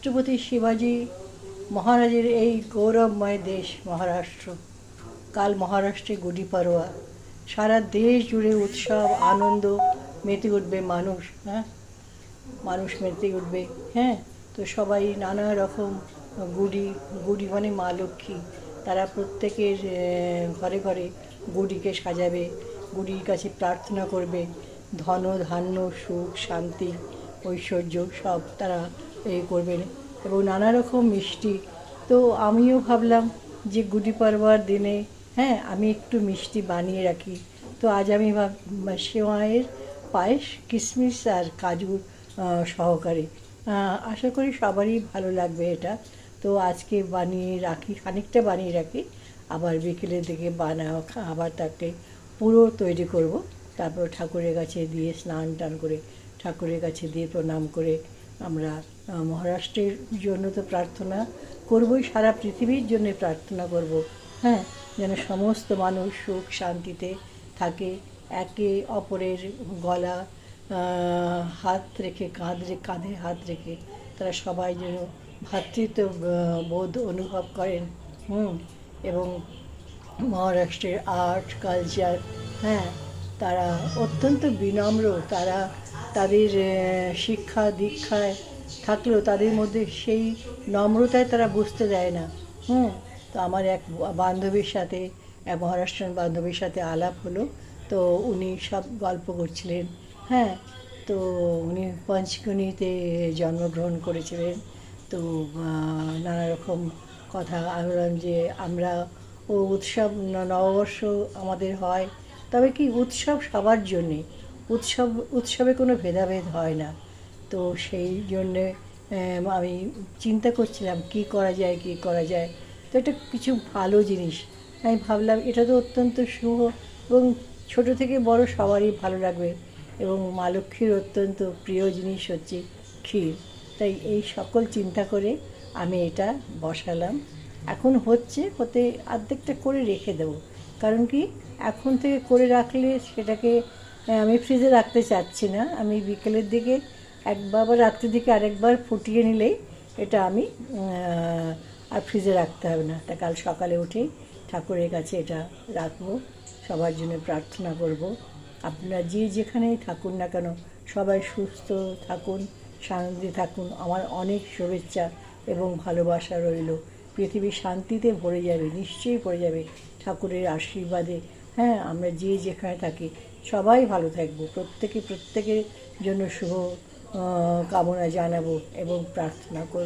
ছত্রপতি শিবাজি মহারাজের এই গৌরবময় দেশ মহারাষ্ট্র। কাল মহারাষ্ট্রে গুড়ি পাড়োয়া, সারা দেশ জুড়ে উৎসব আনন্দ মেতে উঠবে মানুষ। হ্যাঁ, মানুষ মেতে উঠবে। হ্যাঁ, তো সবাই নানা রকম গুড়ি, গুড়ি মানে মা লক্ষ্মী, তারা প্রত্যেকের ঘরে ঘরে গুড়িকে সাজাবে, গুড়ির কাছে প্রার্থনা করবে, ধন ধান্য সুখ শান্তি ঐশ্বর্য সব তারা করবেন, এবং নানা রকম মিষ্টি। তো আমিও ভাবলাম যে গুড়ি পাড়ওয়ার দিনে হ্যাঁ আমি একটু মিষ্টি বানিয়ে রাখি। তো আজ আমি সেমাইয়ের পায়েস, কিশমিশ আর কাজু সহকারে। আশা করি সবারই ভালো লাগবে এটা। তো আজকে বানিয়ে রাখি, খানিকটা বানিয়ে রাখি, আবার বিকেলের দিকে আবার তাকে পুরো তৈরি করব। তারপর ঠাকুরের কাছে দিয়ে স্নান টান করে ঠাকুরের কাছে দিয়ে প্রণাম করে আমরা মহারাষ্ট্রের জন্য তো প্রার্থনা করবই, সারা পৃথিবীর জন্য প্রার্থনা করব। হ্যাঁ, যেন সমস্ত মানুষ সুখ শান্তিতে থাকে, একে অপরের গলা হাত রেখে কাঁধে হাত রেখে তারা সবাই যেন ভ্রাতৃত্ব বোধ অনুভব করেন। এবং মহারাষ্ট্রের আর্ট কালচার, হ্যাঁ, তারা অত্যন্ত বিনম্র। তারা তাদের শিক্ষা দীক্ষায় থাকলেও তাদের মধ্যে সেই নম্রতায় তারা বুঝতে দেয় না। তো আমার এক বান্ধবীর সাথে, এক মহারাষ্ট্রিয়ান বান্ধবীর সাথে আলাপ হলো। তো উনি সব গল্প করছিলেন। হ্যাঁ, তো উনি পঞ্চগনিতে জন্মগ্রহণ করেছিলেন। তো নানা রকম কথা আমি বললাম যে আমরা উৎসব নববর্ষ আমাদের হয়, তবে কি উৎসব সবার জন্যে, উৎসবে কোনো ভেদাভেদ হয় না। তো সেই জন্যে আমি চিন্তা করছিলাম কি করা যায়। তো এটা কিছু ভালো জিনিস আমি ভাবলাম, এটা তো অত্যন্ত শুভ এবং ছোট থেকে বড় সবারই ভালো লাগবে। এবং মা লক্ষ্মীর অত্যন্ত প্রিয় জিনিস হচ্ছে ক্ষীর। তাই এই সকল চিন্তা করে আমি এটা বসালাম। এখন হতে অর্ধেকটা করে রেখে দেবো। কারণ কি, এখন থেকে করে রাখলে সেটাকে আমি ফ্রিজে রাখতে চাচ্ছি না। আমি বিকেলের দিকে একবার বা রাত্রের দিকে আরেকবার ফুটিয়ে নিলেই এটা আমি আর ফ্রিজে রাখতে হবে না। তা কাল সকালে উঠেই ঠাকুরের কাছে এটা রাখবো, সবার জন্য প্রার্থনা করব। আপনারা যে যেখানেই থাকুন না কেন সবাই সুস্থ থাকুন, শান্তিতে থাকুন, আমার অনেক শুভেচ্ছা এবং ভালোবাসা রইল। পৃথিবী শান্তিতে ভরে যাবে, নিশ্চয়ই ভরে যাবে ঠাকুরের আশীর্বাদে। হ্যাঁ, আমরা যে যেখানে থাকি সবাই ভালো থাকবো, প্রত্যেকের জন্য শুভ কামনা জানাবো এবং প্রার্থনা করব।